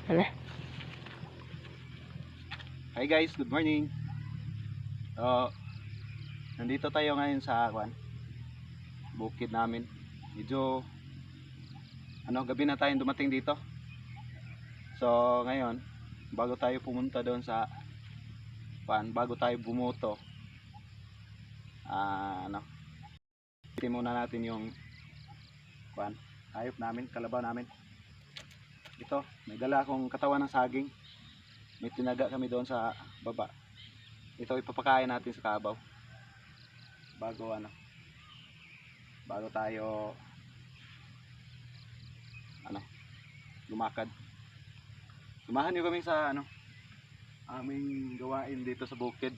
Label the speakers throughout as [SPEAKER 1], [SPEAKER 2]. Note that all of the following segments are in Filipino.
[SPEAKER 1] Ano?
[SPEAKER 2] Hi guys, good morning. Nandito tayo ngayon sa bukid namin. Medyo gabi na tayong dumating dito. So ngayon, bago tayo pumunta doon sa bago tayo bumoto, iti muna natin yung hayop namin, kalabaw namin. Ito, may dala akong katawan ng saging. May tinaga kami doon sa baba. Ito ipapakain natin sa kabaw. Bago tayo lumakad. Sumahan niyo kami sa aming gawain dito sa bukid.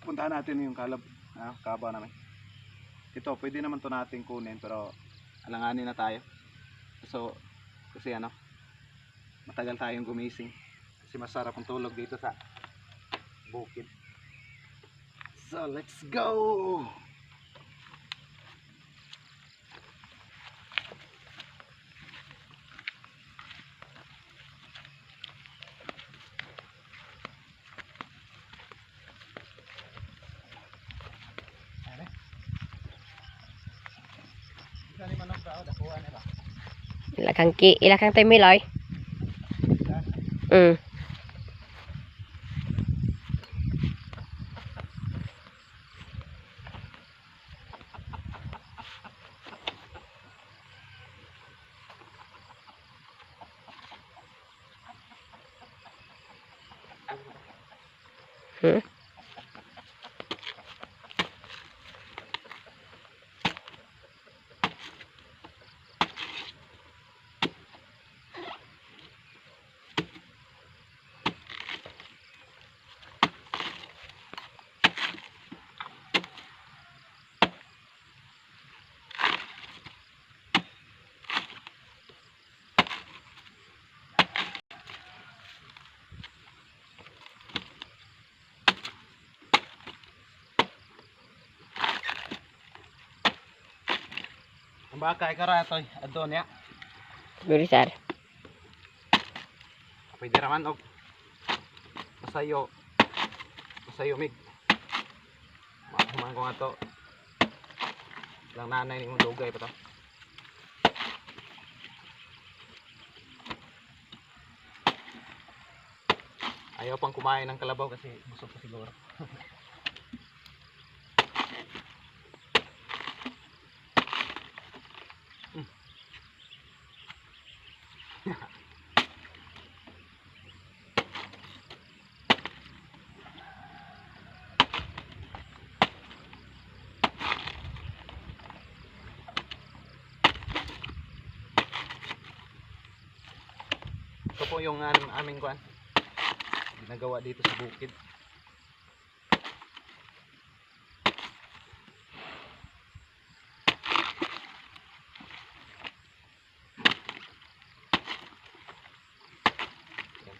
[SPEAKER 2] Puntahan natin yung kabaw namin. Ito pwede naman to natin kunin, pero alanganin na tayo. Kasi matagal tayong gumising. Kasi masarap ang tulog dito sa bukid. So let's go!
[SPEAKER 1] Ilakang tayo miloy. Ang baka ikara ito, adon ya. Gurisar.
[SPEAKER 2] Pwede raman og masayo mig. Mahuman ko nga to. Lang nanay ni mo dugay pa to. Ayaw pang kumain ng kalabaw kasi busog pa siguro. Ito po yung aming ginagawa dito sa bukid.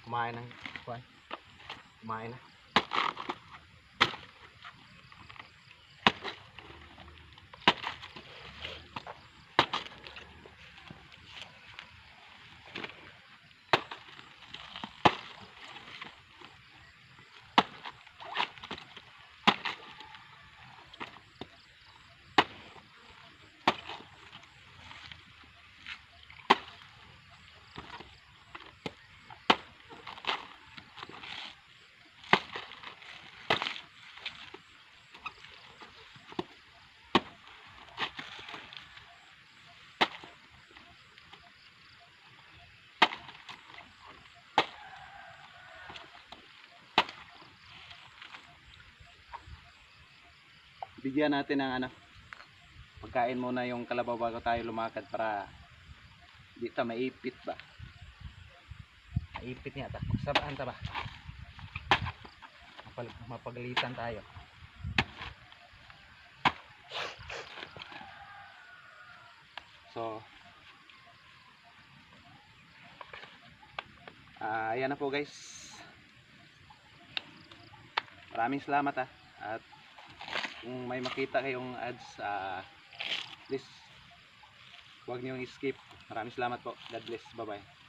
[SPEAKER 2] Kumain na. Bigyan natin ng pagkain muna yung kalabaw bago tayo lumakad para di ta maipit ba. Maipit niya ta. Sabaan ta ba? Mapagalitan tayo. So ayan na po guys. Maraming salamat at kung may makita kayong ads, please huwag niyong skip. Maraming salamat po. God bless. Bye bye.